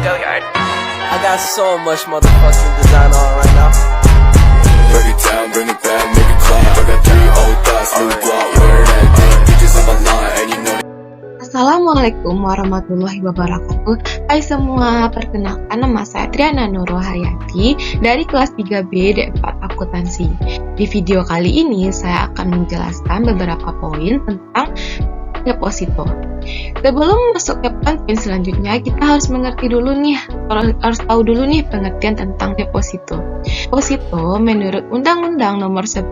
I got so much motherfucking design on right now. Break it down, bring it back, make it clap. I got 3 old thoughts, new block, where that thing, bitches on my line, and you know. Assalamualaikum warahmatullahi wabarakatuh. Hai semua, perkenalkan nama saya Triana Nurul Hayati dari kelas 3B D4 Akuntansi. Di video kali ini saya akan menjelaskan beberapa poin tentang deposito. Sebelum masuk ke poin selanjutnya, kita harus tahu dulu nih pengertian tentang deposito. Deposito menurut Undang-Undang Nomor 10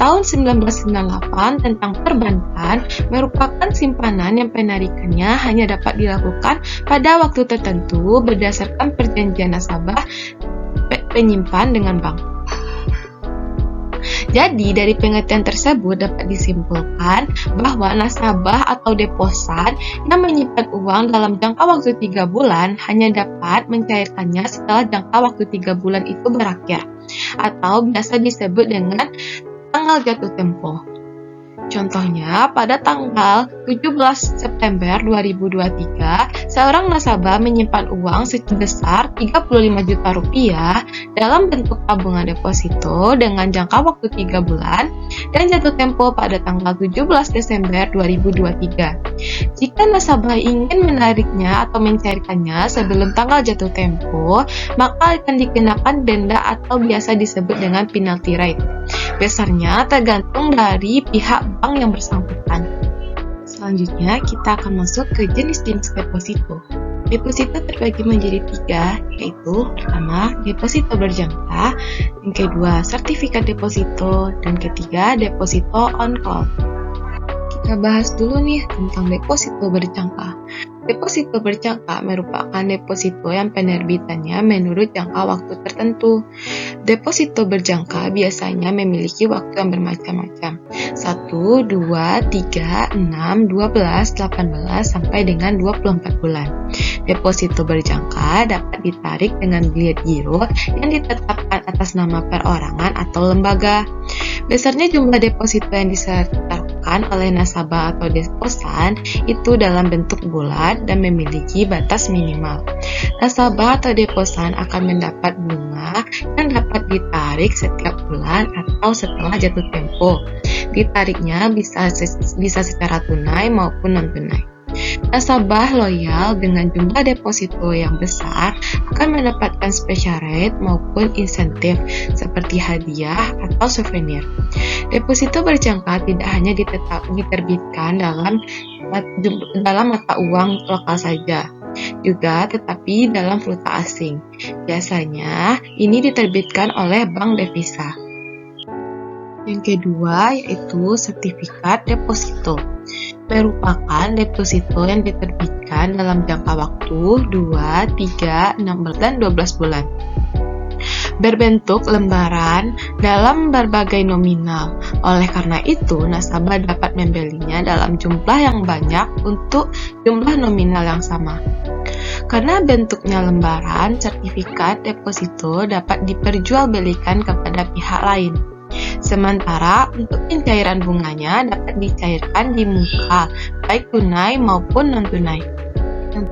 Tahun 1998 tentang Perbankan merupakan simpanan yang penarikannya hanya dapat dilakukan pada waktu tertentu berdasarkan perjanjian nasabah penyimpan dengan bank. Jadi, dari pengertian tersebut dapat disimpulkan bahwa nasabah atau deposan yang menyimpan uang dalam jangka waktu 3 bulan hanya dapat mencairkannya setelah jangka waktu 3 bulan itu berakhir, atau biasa disebut dengan tanggal jatuh tempo. Contohnya, pada tanggal 17 September 2023, seorang nasabah menyimpan uang sebesar 35 juta rupiah dalam bentuk tabungan deposito dengan jangka waktu 3 bulan dan jatuh tempo pada tanggal 17 Desember 2023. Jika nasabah ingin menariknya atau mencairkannya sebelum tanggal jatuh tempo, maka akan dikenakan denda atau biasa disebut dengan penalty rate. Besarnya tergantung dari pihak bank yang bersangkutan. Selanjutnya, kita akan masuk ke jenis-jenis deposito. Deposito terbagi menjadi 3, yaitu pertama, deposito berjangka, yang kedua, sertifikat deposito, dan ketiga, deposito on call. Kita bahas dulu nih tentang deposito berjangka. Deposito berjangka merupakan deposito yang penerbitannya menurut jangka waktu tertentu. Deposito berjangka biasanya memiliki waktu yang bermacam-macam. 1, 2, 3, 6, 12, 18, sampai dengan 24 bulan. Deposito berjangka dapat ditarik dengan bilet giro yang ditetapkan atas nama perorangan atau lembaga. Besarnya jumlah deposito yang disertakan oleh nasabah atau deposan itu dalam bentuk bulat dan memiliki batas minimal. Nasabah atau deposan akan mendapat bunga yang dapat ditarik setiap bulan atau setelah jatuh tempo. Ditariknya bisa secara tunai maupun non-tunai. Nasabah loyal dengan jumlah deposito yang besar akan mendapatkan special rate maupun insentif seperti hadiah atau souvenir. Deposito berjangka tidak hanya diterbitkan dalam mata uang lokal saja, juga tetapi dalam valuta asing. Biasanya ini diterbitkan oleh bank devisa. Yang kedua yaitu sertifikat deposito. Merupakan deposito yang diterbitkan dalam jangka waktu 2, 3, 16, dan 12 bulan. Berbentuk lembaran dalam berbagai nominal. Oleh karena itu, nasabah dapat membelinya dalam jumlah yang banyak untuk jumlah nominal yang sama. Karena bentuknya lembaran, sertifikat deposito dapat diperjualbelikan kepada pihak lain. Sementara untuk pencairan bunganya dapat dicairkan di muka, baik tunai maupun non-tunai. Dan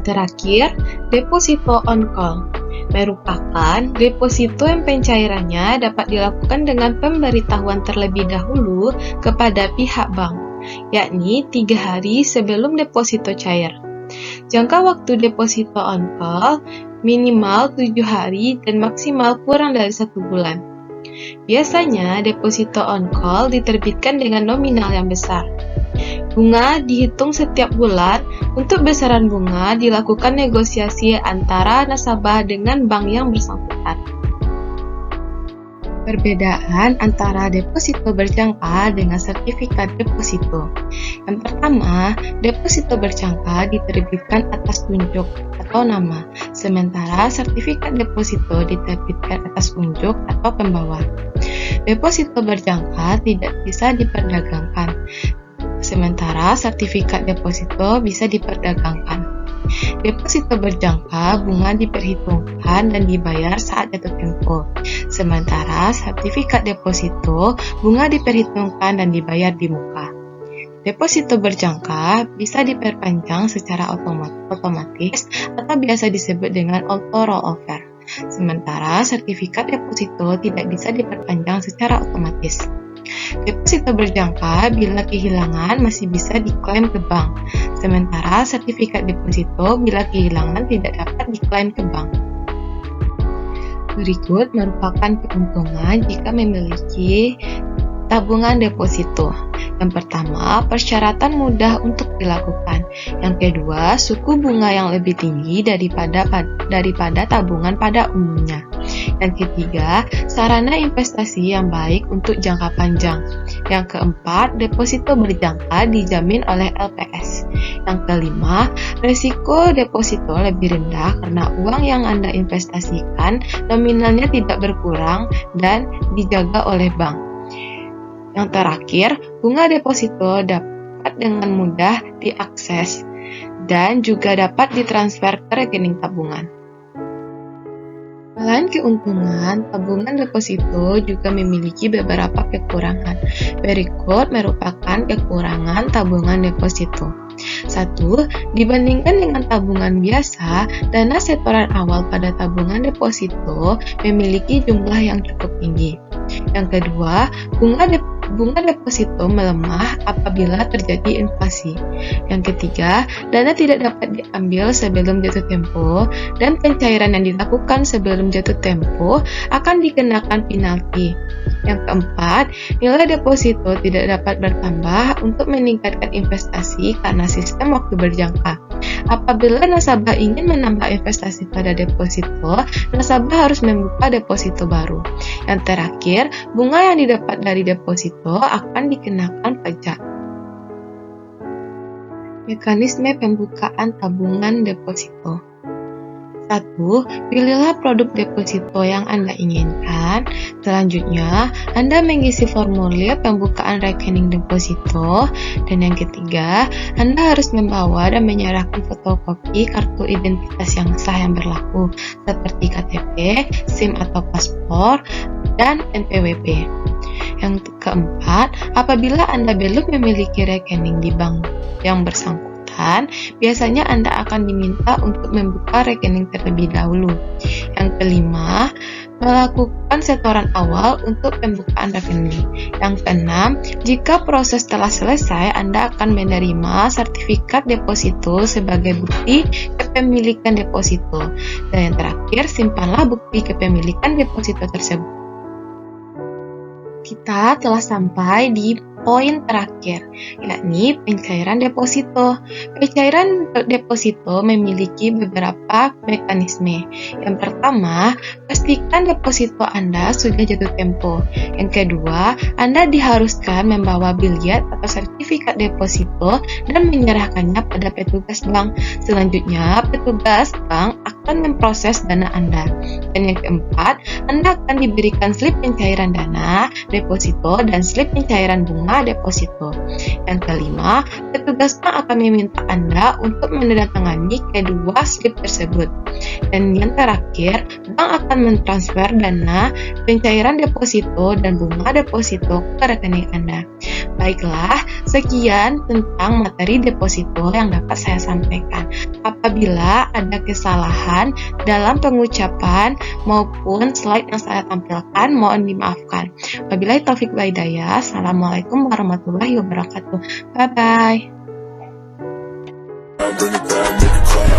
terakhir, deposito on call merupakan deposito yang pencairannya dapat dilakukan dengan pemberitahuan terlebih dahulu kepada pihak bank, yakni 3 hari sebelum deposito cair. Jangka waktu deposito on call minimal 7 hari dan maksimal kurang dari 1 bulan. Biasanya, deposito on call diterbitkan dengan nominal yang besar. Bunga dihitung setiap bulan. Untuk besaran bunga dilakukan negosiasi antara nasabah dengan bank yang bersangkutan. Perbedaan antara deposito berjangka dengan sertifikat deposito. Yang pertama, deposito berjangka diterbitkan atas unjuk atau nama, sementara sertifikat deposito diterbitkan atas unjuk atau pembawa. Deposito berjangka tidak bisa diperdagangkan, sementara sertifikat deposito bisa diperdagangkan. Deposito berjangka, bunga diperhitungkan dan dibayar saat jatuh tempo. Sementara sertifikat deposito, bunga diperhitungkan dan dibayar di muka. Deposito berjangka bisa diperpanjang secara otomatis atau biasa disebut dengan auto rollover. Sementara sertifikat deposito tidak bisa diperpanjang secara otomatis. Deposito berjangka bila kehilangan masih bisa diklaim ke bank, sementara sertifikat deposito bila kehilangan tidak dapat diklaim ke bank. Berikut merupakan keuntungan jika memiliki tabungan deposito. Yang pertama, persyaratan mudah untuk dilakukan. Yang kedua, suku bunga yang lebih tinggi daripada tabungan pada umumnya. Yang ketiga, sarana investasi yang baik untuk jangka panjang. Yang keempat, deposito berjangka dijamin oleh LPS. Yang kelima, resiko deposito lebih rendah karena uang yang Anda investasikan nominalnya tidak berkurang dan dijaga oleh bank. Yang terakhir, bunga deposito dapat dengan mudah diakses dan juga dapat ditransfer ke rekening tabungan. Selain keuntungan, tabungan deposito juga memiliki beberapa kekurangan. Berikut merupakan kekurangan tabungan deposito. 1. Dibandingkan dengan tabungan biasa, dana setoran awal pada tabungan deposito memiliki jumlah yang cukup tinggi. Yang kedua, bunga deposito melemah apabila terjadi inflasi. Yang ketiga, dana tidak dapat diambil sebelum jatuh tempo dan pencairan yang dilakukan sebelum jatuh tempo akan dikenakan penalti. Yang keempat, nilai deposito tidak dapat bertambah untuk meningkatkan investasi karena sistem waktu berjangka. Apabila nasabah ingin menambah investasi pada deposito, nasabah harus membuka deposito baru. Yang terakhir, bunga yang didapat dari deposito akan dikenakan pajak. Mekanisme pembukaan tabungan deposito. 1. Pilihlah produk deposito yang Anda inginkan. Selanjutnya, Anda mengisi formulir pembukaan rekening deposito. Dan yang ketiga, Anda harus membawa dan menyerahkan fotokopi kartu identitas yang sah yang berlaku, seperti KTP, SIM atau paspor, dan NPWP. Yang keempat, apabila Anda belum memiliki rekening di bank yang bersangkutan, biasanya Anda akan diminta untuk membuka rekening terlebih dahulu. Yang kelima, melakukan setoran awal untuk pembukaan rekening. Yang keenam, jika proses telah selesai, Anda akan menerima sertifikat deposito sebagai bukti kepemilikan deposito. Dan yang terakhir, simpanlah bukti kepemilikan deposito tersebut. Kita telah sampai di poin terakhir, yakni pencairan deposito. Pencairan deposito memiliki beberapa mekanisme. Yang pertama, pastikan deposito Anda sudah jatuh tempo. Yang kedua, Anda diharuskan membawa bilyet atau sertifikat deposito dan menyerahkannya pada petugas bank. Selanjutnya, petugas bank akan memproses dana Anda. Dan yang keempat, Anda akan diberikan slip pencairan dana deposito dan slip pencairan bunga deposito. Yang kelima, petugas bank akan meminta Anda untuk menandatangani kedua slip tersebut. Dan yang terakhir, bank akan mentransfer dana pencairan deposito dan bunga deposito ke rekening Anda. Baiklah, sekian tentang materi deposito yang dapat saya sampaikan. Apabila ada kesalahan dalam pengucapan maupun slide yang saya tampilkan, mohon dimaafkan. Wabillahi taufik wal hidayah. Assalamualaikum warahmatullahi wabarakatuh. Bye-bye. Bring it back, make it clap.